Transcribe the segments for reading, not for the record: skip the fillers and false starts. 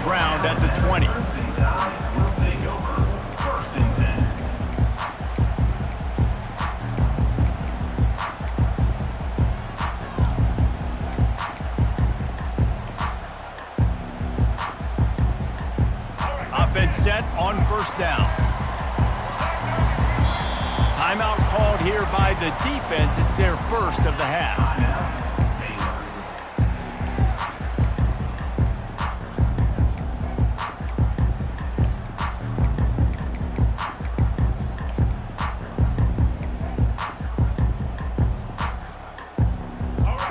ground at the 20. Offense set on first down. Timeout called here by the defense. It's their first of the half.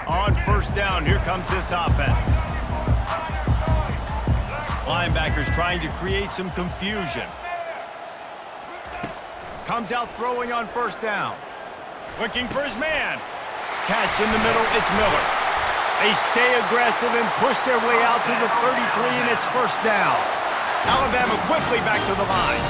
On first down, here comes this offense. Linebackers trying to create some confusion. Comes out throwing on first down. Looking for his man. Catch in the middle, it's Miller. They stay aggressive and push their way out to the 33, and it's first down. Alabama quickly back to the line.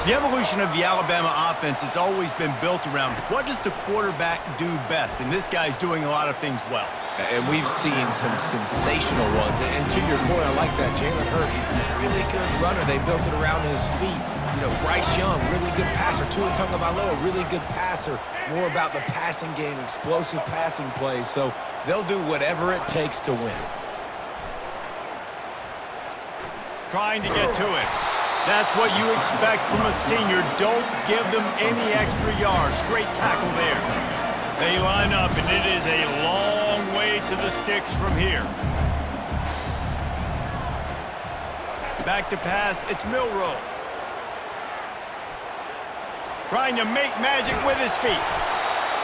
The evolution of the Alabama offense has always been built around what does the quarterback do best, and this guy's doing a lot of things well. And we've seen some sensational ones. And to your point, I like that. Jalen Hurts, really good runner. They built it around his feet. You know, Bryce Young, really good passer. Tua Tagovailoa, really good passer. More about the passing game, explosive passing plays. So they'll do whatever it takes to win. Trying to get to it. That's what you expect from a senior. Don't give them any extra yards. Great tackle there. They line up, and it is a long way to the sticks from here. Back to pass, it's Milroe. Trying to make magic with his feet.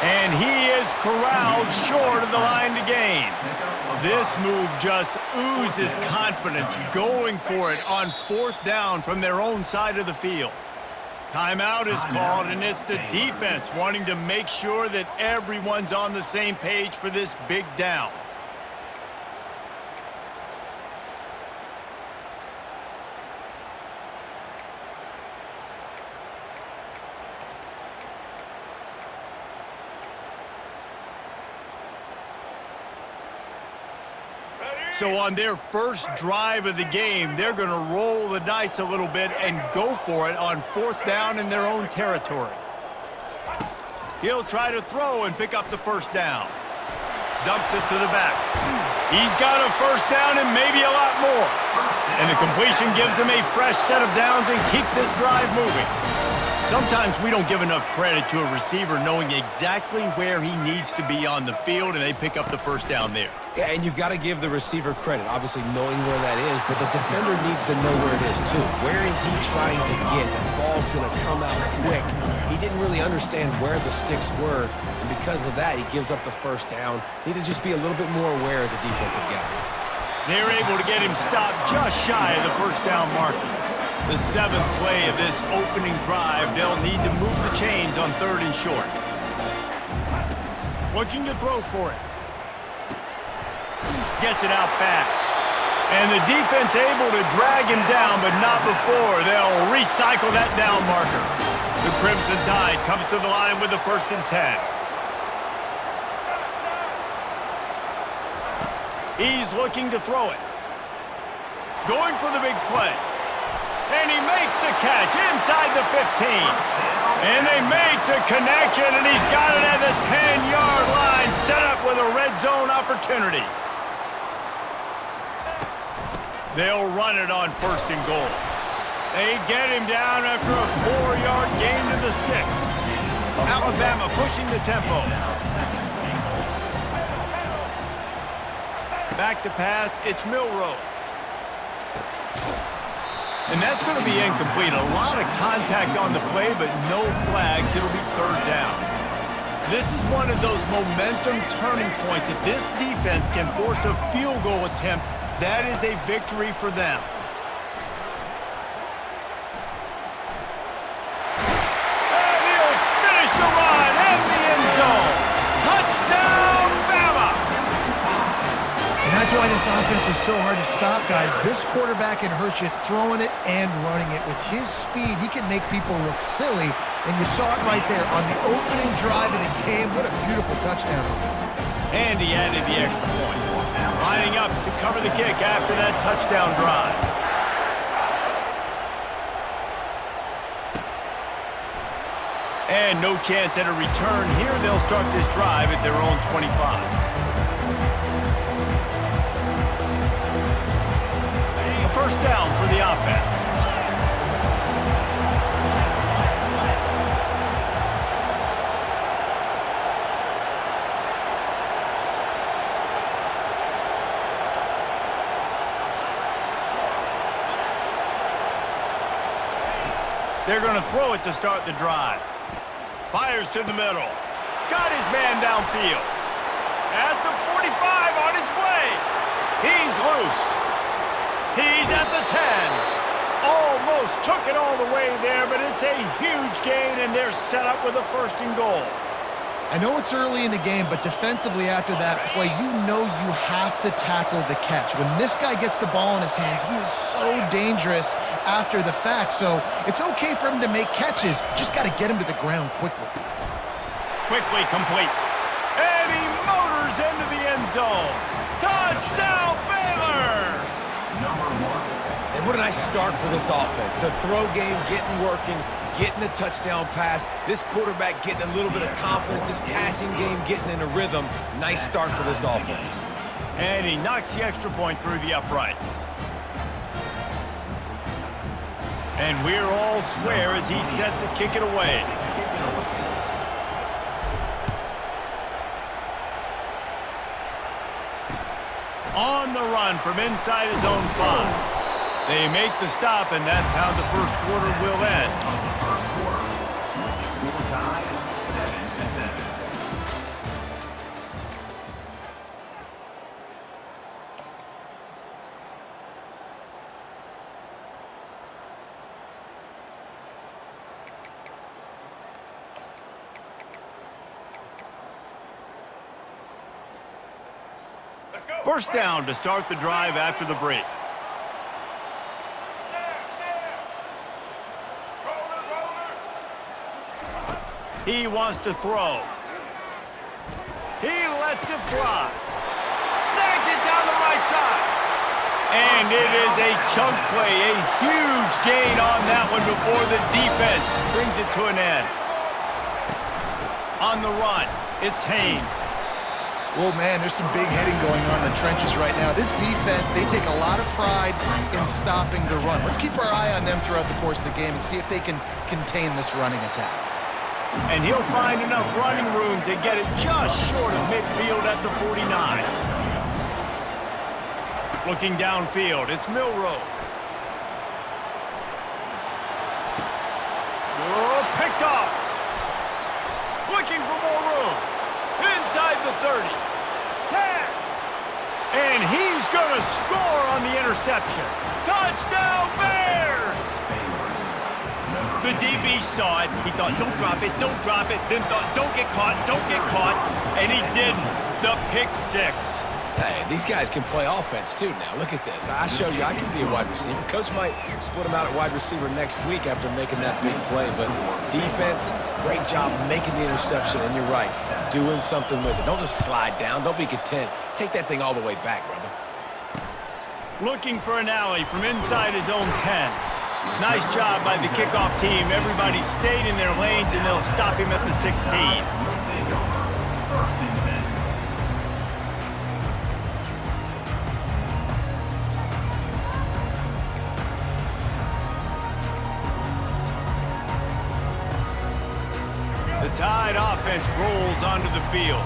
And he is corralled short of the line to gain. This move just oozes confidence, going for it on fourth down from their own side of the field. Timeout is called, and it's the defense wanting to make sure that everyone's on the same page for this big down. So on their first drive of the game, they're going to roll the dice a little bit and go for it on fourth down in their own territory. He'll try to throw and pick up the first down. Dumps it to the back. He's got a first down and maybe a lot more. And the completion gives him a fresh set of downs and keeps this drive moving. Sometimes we don't give enough credit to a receiver knowing exactly where he needs to be on the field, and they pick up the first down there. Yeah, and you've got to give the receiver credit, obviously knowing where that is, but the defender needs to know where it is too. Where is he trying to get? That ball's going to come out quick. He didn't really understand where the sticks were, and because of that, he gives up the first down. Need to just be a little bit more aware as a defensive guy. They're able to get him stopped just shy of the first down marker. The seventh play of this opening drive, they'll need to move the chains on third and short. Looking to throw for it. Gets it out fast. And the defense able to drag him down, but not before they'll recycle that down marker. The Crimson Tide comes to the line with the 1st and 10. He's looking to throw it. Going for the big play. And he makes the catch inside the 15. And they make the connection, and he's got it at the 10-yard line, set up with a red zone opportunity. They'll run it on 1st and goal. They get him down after a 4-yard gain to the 6. Alabama pushing the tempo. Back to pass, it's Milroe. And that's going to be incomplete. A lot of contact on the play, but no flags. It'll be 3rd down. This is one of those momentum turning points. If this defense can force a field goal attempt, that is a victory for them. And he'll finish the run in the end zone. Touchdown, Bama! And that's why this offense is so hard to stop, guys. This quarterback can hurt you throwing it and running it. With his speed, he can make people look silly. And you saw it right there on the opening drive of the game. What a beautiful touchdown. And he added the extra point. Lining up to cover the kick after that touchdown drive. And no chance at a return here. They'll start this drive at their own 25. A first down for the offense. They're going to throw it to start the drive. Fires to the middle. Got his man downfield. At the 45 on his way. He's loose. He's at the 10. Almost took it all the way there, but it's a huge gain, and they're set up with a 1st and goal. I know it's early in the game, but defensively after that play, you know you have to tackle the catch. When this guy gets the ball in his hands, he is so dangerous after the fact. So it's okay for him to make catches. Just got to get him to the ground quickly. Quickly complete. And he motors into the end zone. Touchdown, Baylor! And what a nice start for this offense. The throw game getting working, getting the touchdown pass. This quarterback getting a little bit of confidence. This passing game getting in a rhythm. Nice start for this offense. And he knocks the extra point through the uprights. And we're all square as he's set to kick it away. On the run from inside his own 5. They make the stop, and that's how the first quarter will end. First down to start the drive after the break. He wants to throw. He lets it fly. Snags it down the right side. And it is a chunk play, a huge gain on that one before the defense brings it to an end. On the run, it's Haynes. Whoa, man, there's some big hitting going on in the trenches right now. This defense, they take a lot of pride in stopping the run. Let's keep our eye on them throughout the course of the game and see if they can contain this running attack. And he'll find enough running room to get it just short of midfield at the 49. Looking downfield, it's Milroe. Oh, picked off. Looking for more room. Inside the 30. 10. And he's going to score on the interception. Touchdown, Bears! The DB saw it. He thought, don't drop it, don't drop it. Then thought, don't get caught, don't get caught. And he didn't. The pick 6. Hey, these guys can play offense too now. Look at this. I showed you I can be a wide receiver. Coach might split him out at wide receiver next week after making that big play. But defense, great job making the interception. And you're right, doing something with it. Don't just slide down. Don't be content. Take that thing all the way back, brother. Looking for an alley from inside his own 10. Nice job by the kickoff team. Everybody stayed in their lanes, and they'll stop him at the 16. The Tide offense rolls onto the field.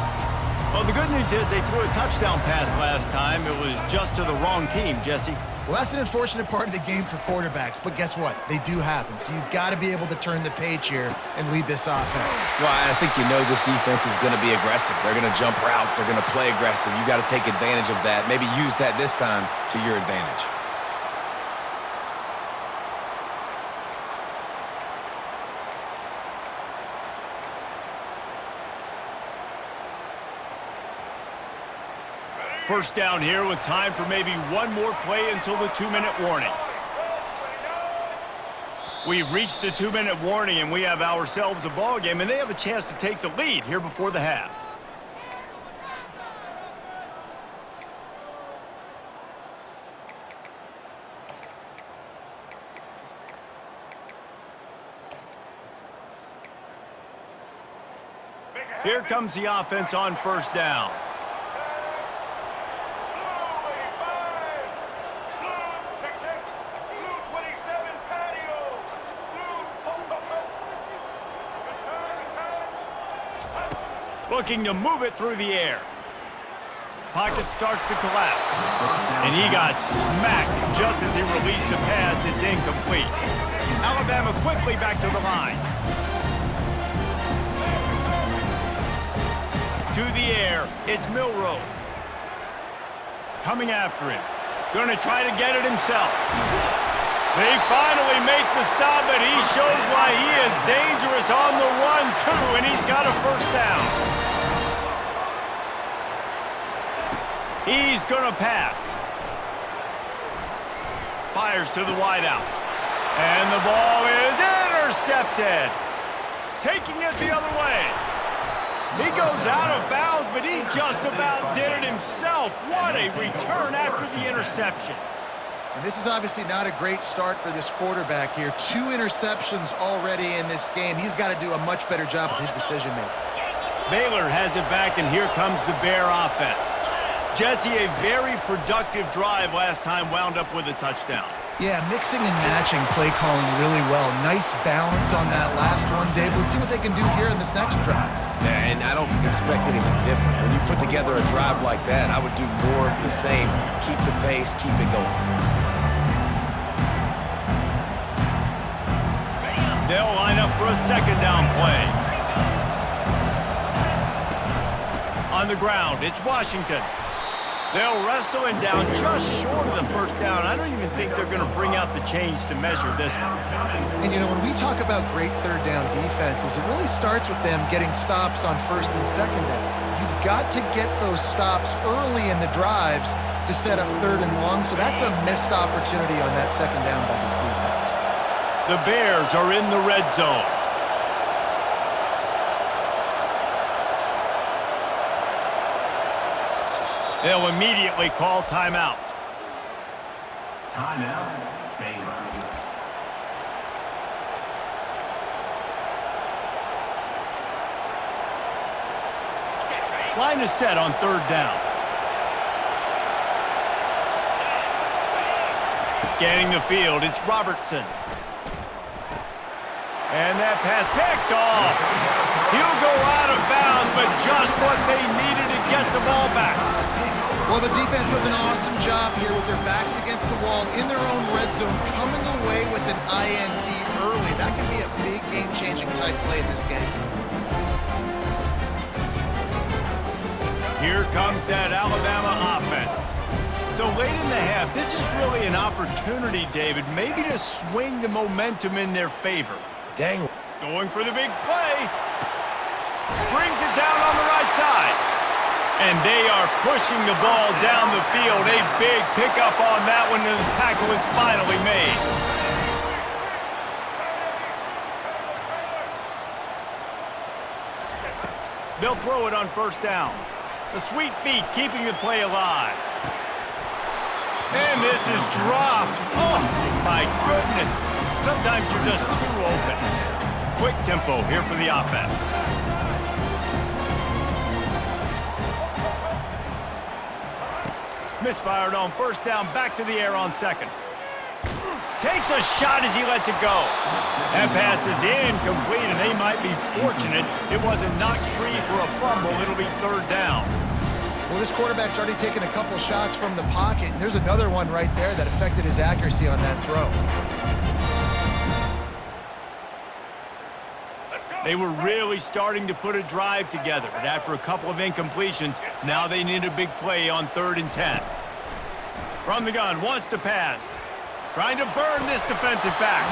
Well, the good news is they threw a touchdown pass last time. It was just to the wrong team, Jesse. Well, that's an unfortunate part of the game for quarterbacks, but guess what? They do happen. So you've got to be able to turn the page here and lead this offense. Well, I think you know this defense is going to be aggressive. They're going to jump routes. They're going to play aggressive. You got to take advantage of that. Maybe use that this time to your advantage. First down here with time for maybe one more play until the 2-minute warning. We've reached the 2-minute warning, and we have ourselves a ball game, and they have a chance to take the lead here before the half. Here comes the offense on first down. Looking to move it through the air. Pocket starts to collapse. And he got smacked just as he released the pass. It's incomplete. Alabama quickly back to the line. To the air, it's Milroe. Coming after him. Going to try to get it himself. They finally make the stop, but he shows why he is dangerous on the run, too, and he's got a first down. He's going to pass. Fires to the wideout. And the ball is intercepted. Taking it the other way. He goes out of bounds, but he just about did it himself. What a return after the interception. And this is obviously not a great start for this quarterback here. 2 interceptions already in this game. He's got to do a much better job with his decision-making. Baylor has it back, and here comes the Bear offense. Jesse, a very productive drive last time, wound up with a touchdown. Yeah, mixing and matching play calling really well. Nice balance on that last one, Dave. Let's see what they can do here in this next drive. Yeah, and I don't expect anything different. When you put together a drive like that, I would do more of the same. Keep the pace, keep it going. They'll line up for a second down play. On the ground, it's Washington. They'll wrestle him down just short of the first down. I don't even think they're going to bring out the chains to measure this one. And, you know, when we talk about great third down defenses, it really starts with them getting stops on first and second down. You've got to get those stops early in the drives to set up third and long, so that's a missed opportunity on that second down by this defense. The Bears are in the red zone. They'll immediately call timeout. Timeout, Baylor. Line is set on third down. Scanning the field, it's Robertson. And that pass picked off. He'll go out of bounds, but just what they needed to get the ball back. Well, the defense does an awesome job here with their backs against the wall in their own red zone, coming away with an INT early. That can be a big game-changing type play in this game. Here comes that Alabama offense. So late in the half, this is really an opportunity, David, maybe to swing the momentum in their favor. Dang. Going for the big play. Brings it down on the right side. And they are pushing the ball down the field. A big pickup on that one, and the tackle is finally made. They'll throw it on first down. The sweet feet keeping the play alive. And this is dropped. Oh, my goodness. Sometimes you're just too open. Quick tempo here for the offense. Misfired on first down, back to the air on second. Takes a shot as he lets it go. That pass is incomplete, and they might be fortunate it wasn't knocked free for a fumble. It'll be third down. Well, this quarterback's already taken a couple shots from the pocket, and there's another one right there that affected his accuracy on that throw. They were really starting to put a drive together, but after a couple of incompletions, now they need a big play on 3rd and 10. From the gun, wants to pass. Trying to burn this defensive back.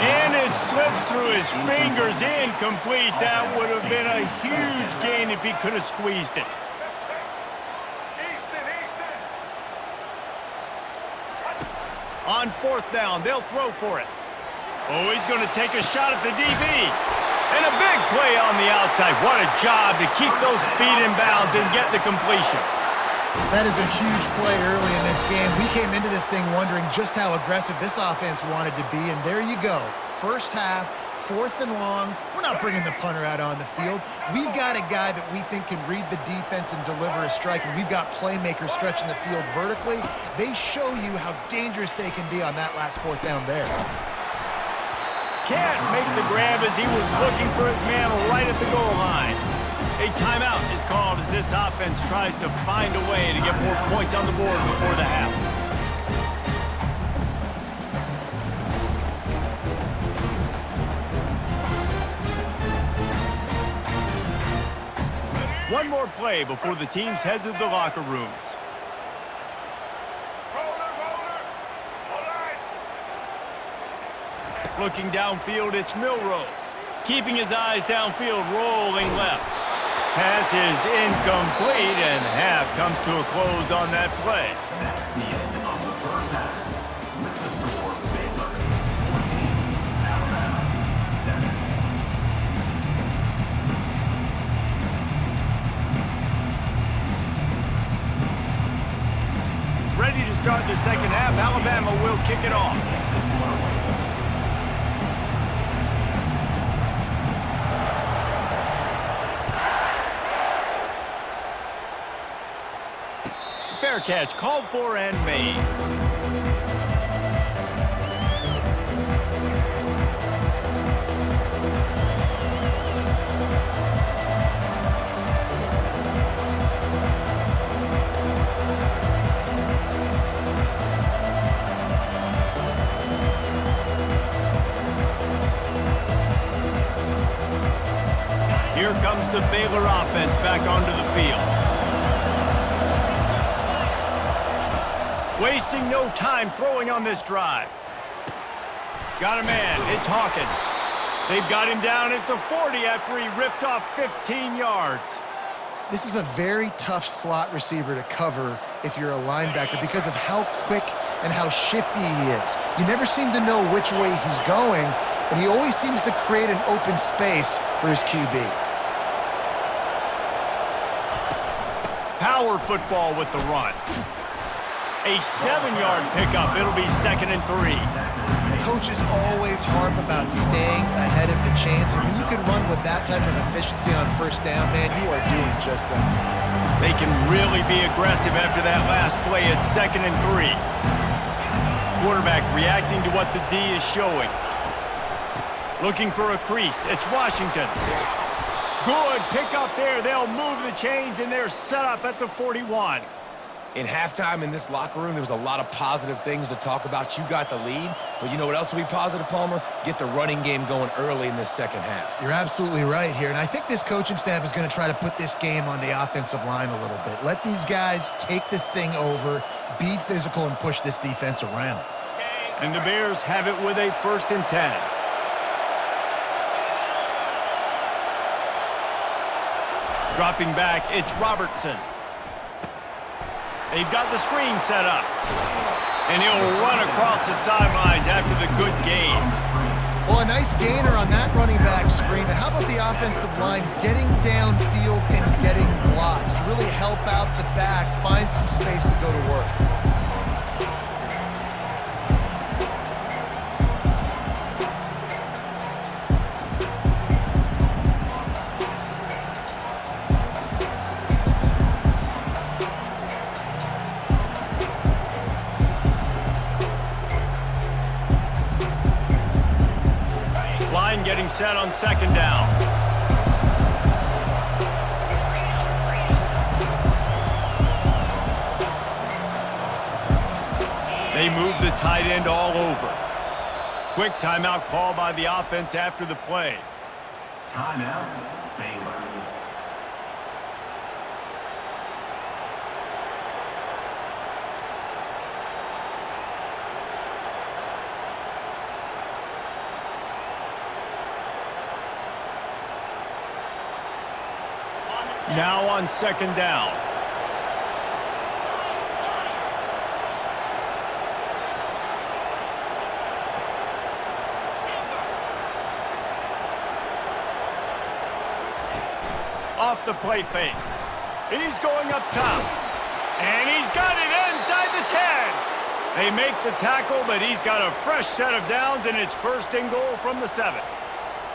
And it slips through his fingers, incomplete. That would have been a huge gain if he could have squeezed it. On 4th down, they'll throw for it. Oh, he's going to take a shot at the DB. And a big play on the outside. What a job to keep those feet in bounds and get the completion. That is a huge play early in this game. We came into this thing wondering just how aggressive this offense wanted to be, and there you go. First half, 4th and long, we're not bringing the punter out on the field. We've got a guy that we think can read the defense and deliver a strike, and we've got playmakers stretching the field vertically. They show you how dangerous they can be on that last 4th down there. Can't make the grab as he was looking for his man right at the goal line. A timeout is called as this offense tries to find a way to get more points on the board before the half. One more play before the teams head to the locker rooms. Looking downfield, it's Milroe. Keeping his eyes downfield, rolling left. Pass is incomplete, and half comes to a close on that play. That's the end of the first half. With the score, Baylor 14, Alabama 7. Ready to start the second half. Alabama will kick it off. Fair catch, called for and made. Here comes the Baylor offense back onto the field. Wasting no time throwing on this drive. Got a man, it's Hawkins. They've got him down at the 40 after he ripped off 15 yards. This is a very tough slot receiver to cover if you're a linebacker because of how quick and how shifty he is. You never seem to know which way he's going, and he always seems to create an open space for his QB. Power football with the run. A 7-yard pickup. It'll be 2nd and 3. Coaches always harp about staying ahead of the chains, and when you can run with that type of efficiency on 1st down, man, you are doing just that. They can really be aggressive after that last play at 2nd and 3. Quarterback reacting to what the D is showing. Looking for a crease. It's Washington. Good pickup there. They'll move the chains, and they're set up at the 41. In halftime in this locker room, there was a lot of positive things to talk about. You got the lead, but you know what else will be positive, Palmer? Get the running game going early in this second half. You're absolutely right here, and I think this coaching staff is going to try to put this game on the offensive line a little bit. Let these guys take this thing over, be physical, and push this defense around. And the Bears have it with a 1st and 10. Dropping back, it's Robertson. They've got the screen set up. And he'll run across the sidelines after the good gain. Well, a nice gainer on that running back screen. How about the offensive line getting downfield and getting blocks to really help out the back, find some space to go to work? Getting set on 2nd down. They move the tight end all over. Quick timeout call by the offense after the play. Timeout, Baylor. Now on 2nd down. Off the play fake. He's going up top. And he's got it inside the 10. They make the tackle, but he's got a fresh set of downs, and it's 1st and goal from the 7.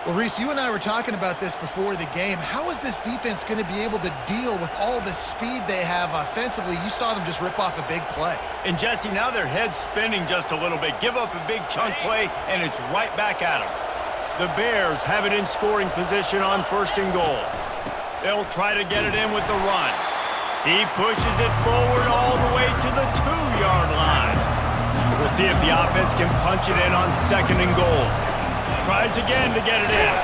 Well, Reese, you and I were talking about this before the game. How is this defense going to be able to deal with all the speed they have offensively? You saw them just rip off a big play. And, Jesse, now their head's spinning just a little bit. Give up a big chunk play, and it's right back at them. The Bears have it in scoring position on 1st and goal. They'll try to get it in with the run. He pushes it forward all the way to the 2-yard line. We'll see if the offense can punch it in on 2nd and goal. Tries again to get it in.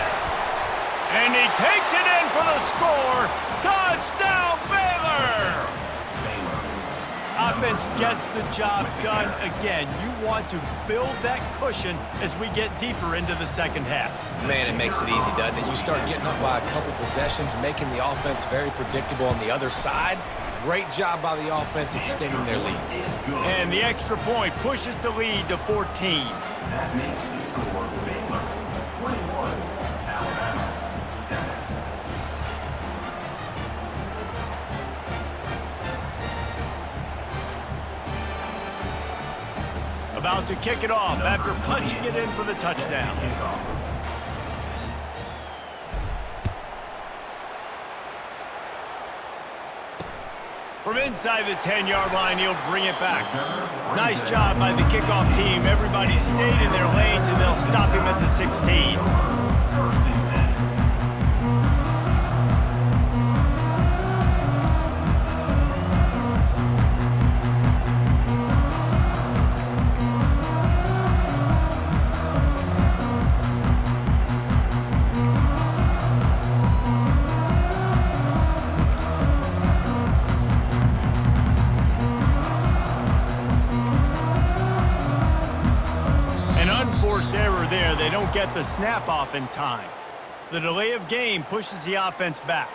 And he takes it in for the score. Touchdown, Baylor! Offense gets the job done again. You want to build that cushion as we get deeper into the second half. Man, it makes it easy, doesn't it? You start getting up by a couple possessions, making the offense very predictable on the other side. Great job by the offense extending their lead. And the extra point pushes the lead to 14. That makes the score Baylor 21, Alabama 7. About to kick it off after punching it in for the touchdown. From inside the 10-yard line, he'll bring it back. Nice job by the kickoff team. Everybody stayed in their lanes, and they'll stop him at the 16. Error there. They don't get the snap off in time. The delay of game pushes the offense back.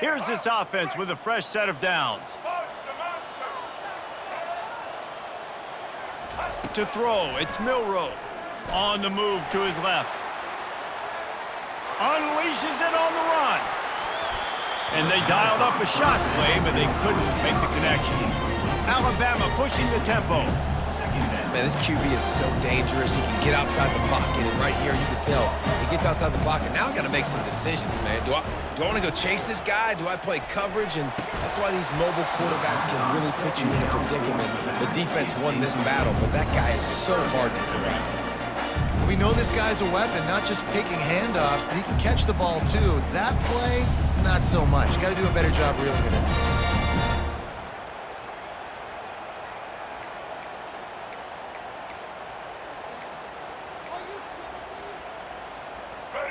Here's this offense with a fresh set of downs. To throw, it's Milroe. On the move to his left. Unleashes it on the run. And they dialed up a shot play, but they couldn't make the connection. Alabama pushing the tempo. Man, this QB is so dangerous. He can get outside the pocket, and right here you can tell he gets outside the pocket. Now I got to make some decisions, man. Do I want to go chase this guy? Do I play coverage? And that's why these mobile quarterbacks can really put you in a predicament. The defense won this battle, but that guy is so hard to corral. We know this guy's a weapon, not just taking handoffs, but he can catch the ball too. That play, not so much. Got to do a better job reeling it in.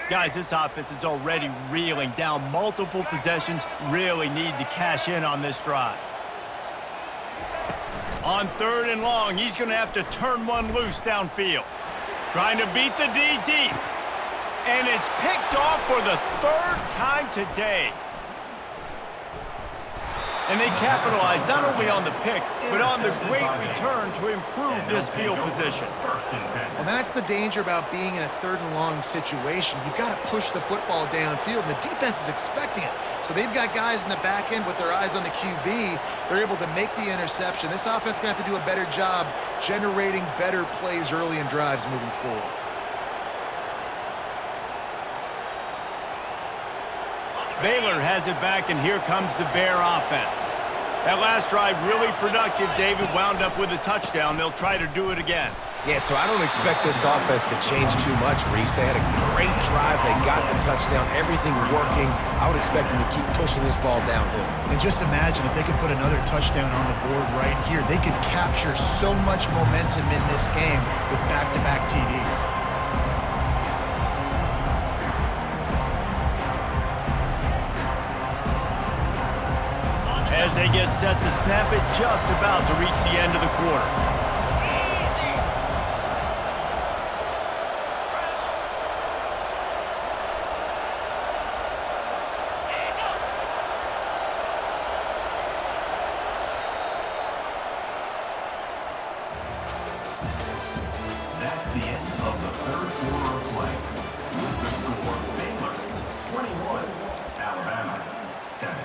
Guys, this offense is already reeling down multiple possessions. Really need to cash in on this drive. On 3rd and long, he's going to have to turn one loose downfield. Trying to beat the D deep. And it's picked off for the 3rd time today. And they capitalized not only on the pick, but on the great return to improve this field position. Well, that's the danger about being in a 3rd and long situation. You've got to push the football downfield, and the defense is expecting it. So they've got guys in the back end with their eyes on the QB. They're able to make the interception. This offense is going to have to do a better job generating better plays early in drives moving forward. Baylor has it back, and here comes the Bear offense. That last drive really productive. David wound up with a touchdown. They'll try to do it again. Yeah, so I don't expect this offense to change too much, Reese. They had a great drive. They got the touchdown, everything working. I would expect them to keep pushing this ball downhill. And just imagine if they could put another touchdown on the board right here. They could capture so much momentum in this game with back-to-back TDs. As they get set to snap it, just about to reach the end of the quarter. That's the end of the third quarter of play. With the score, Baylor 21, Alabama 7.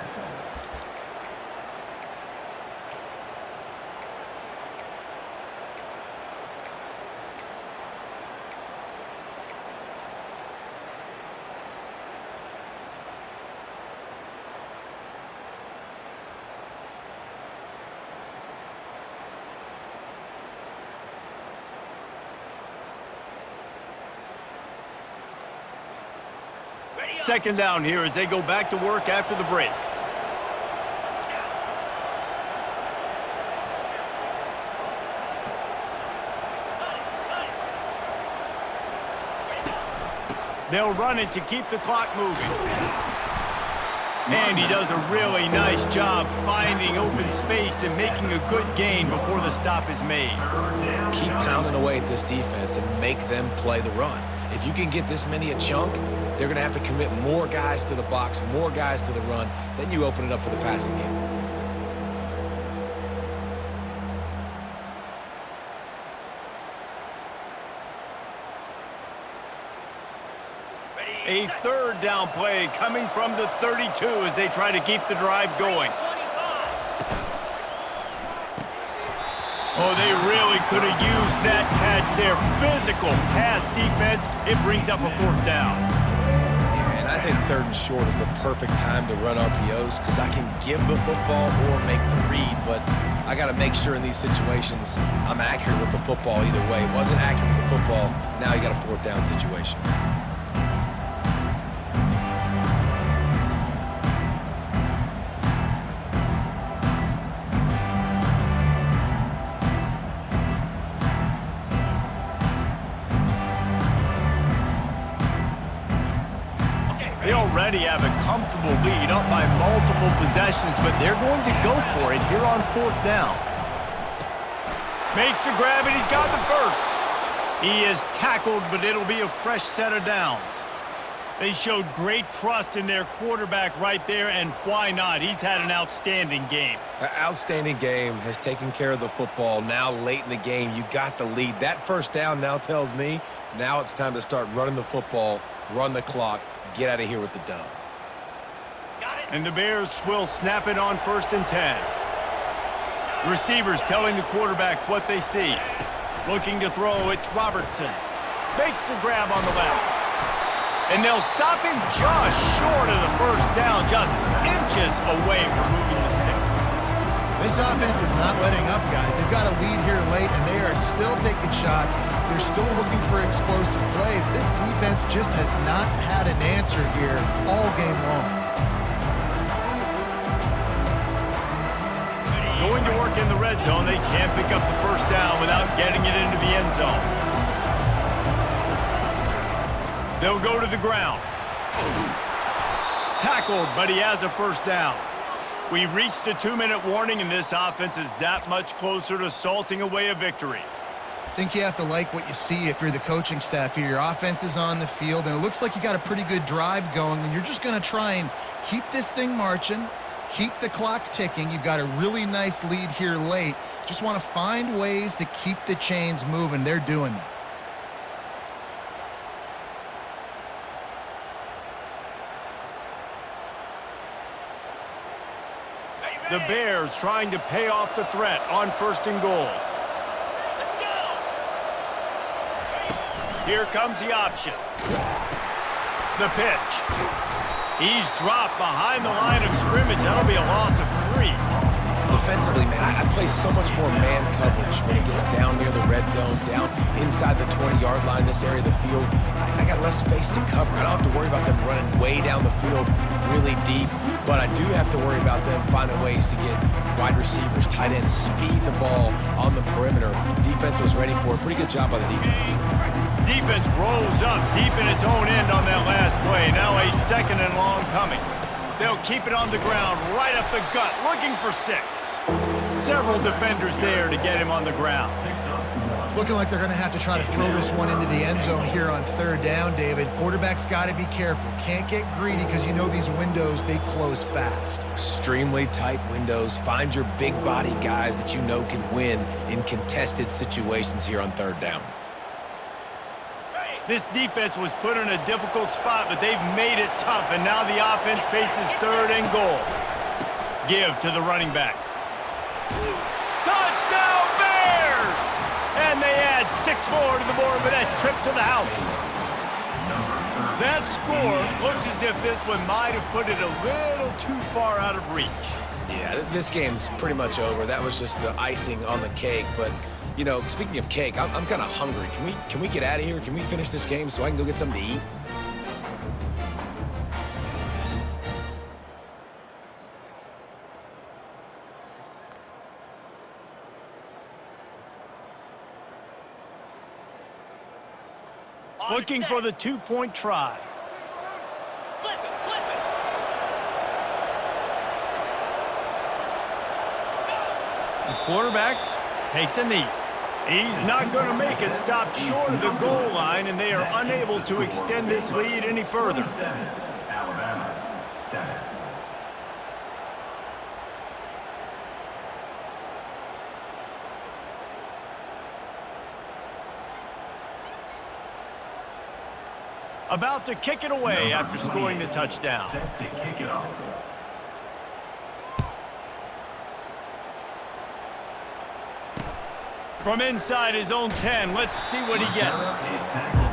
Second down here as they go back to work after the break. They'll run it to keep the clock moving. And he does a really nice job finding open space and making a good gain before the stop is made. Keep pounding away at this defense and make them play the run. If you can get this many a chunk, they're going to have to commit more guys to the box, more guys to the run. Then you open it up for the passing game. A third down play coming from the 32 as they try to keep the drive going. Oh, they really could have used that catch there. Physical pass defense. It brings up a fourth down. Yeah, and I think third and short is the perfect time to run RPOs because I can give the football or make the read, but I got to make sure in these situations I'm accurate with the football either way. Wasn't accurate with the football, now you got a fourth down situation. They already have a comfortable lead up by multiple possessions, but they're going to go for it here on fourth down. Makes the grab, and he's got the first. He is tackled, but it'll be a fresh set of downs. They showed great trust in their quarterback right there, and why not? He's had an outstanding game. An outstanding game, has taken care of the football. Now late in the game, you got the lead. That first down now tells me now it's time to start running the football, run the clock, get out of here with the dub. And the Bears will snap it on 1st and 10. Receivers telling the quarterback what they see. Looking to throw, it's Robertson. Makes the grab on the left. And they'll stop him just short of the first down, just inches away from moving the sticks. This offense is not letting up, guys. They've got a lead here late, and they are still taking shots. They're still looking for explosive plays. This defense just has not had an answer here all game long. Going to work in the red zone, they can't pick up the first down without getting it into the end zone. They'll go to the ground. Tackled, but he has a first down. We've reached the 2-minute warning, and this offense is that much closer to salting away a victory. I think you have to like what you see if you're the coaching staff here. Your offense is on the field, and it looks like you got a pretty good drive going, and you're just going to try and keep this thing marching, keep the clock ticking. You've got a really nice lead here late. Just want to find ways to keep the chains moving. They're doing that. The Bears trying to pay off the threat on 1st and goal. Here comes the option. The pitch. He's dropped behind the line of scrimmage. That'll be a loss of 3. Defensively, man, I play so much more man coverage when it gets down near the red zone, down inside the 20-yard line, this area of the field. I got less space to cover. I don't have to worry about them running way down the field really deep, but I do have to worry about them finding ways to get wide receivers, tight ends, speed the ball on the perimeter. Defense was ready for it. Pretty good job by the defense. Defense rolls up deep in its own end on that last play. Now a 2nd and long coming. They'll keep it on the ground, right up the gut, looking for 6. Several defenders there to get him on the ground. It's looking like they're going to have to try to throw this one into the end zone here on 3rd down, David. Quarterback's got to be careful. Can't get greedy because you know these windows, they close fast. Extremely tight windows. Find your big body guys that you know can win in contested situations here on 3rd down. This defense was put in a difficult spot, but they've made it tough, and now the offense faces 3rd and goal. Give to the running back. Touchdown, Bears! And they add 6 more to the board with that trip to the house. That score looks as if this one might have put it a little too far out of reach. Yeah, this game's pretty much over. That was just the icing on the cake. But, you know, speaking of cake, I'm kind of hungry. Can we get out of here? Can we finish this game so I can go get something to eat? Looking for the 2-point try. Flip it, flip it. The quarterback takes a knee. He's not going to make it. Stopped short of the goal line, and they are unable to extend this lead any further. 7, Alabama, 7. About to kick it away after scoring the touchdown. Set to kick it off. From inside his own 10, let's see what he gets.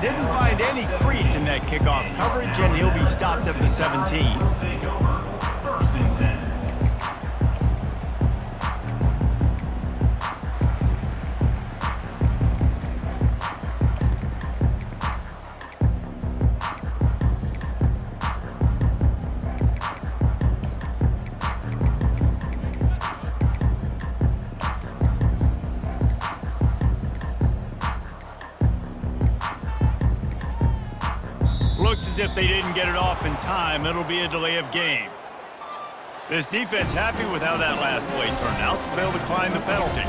Didn't find any crease in that kickoff coverage, and he'll be stopped at the 17. Take over. 1st and 10. Looks as if they didn't get it off in time. It'll be a delay of game. This defense happy with how that last play turned out, so they'll decline the penalty.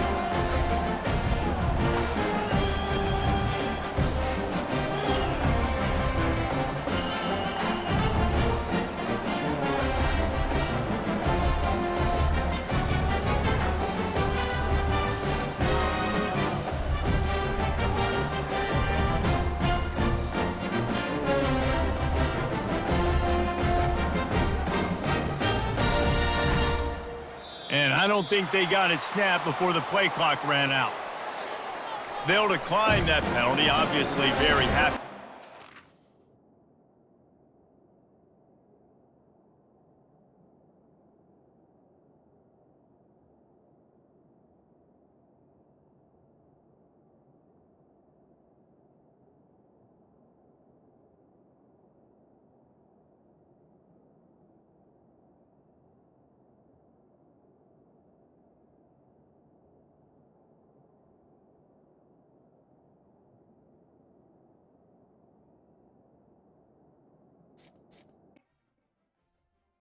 And I don't think they got it snapped before the play clock ran out. They'll decline that penalty, obviously very happy.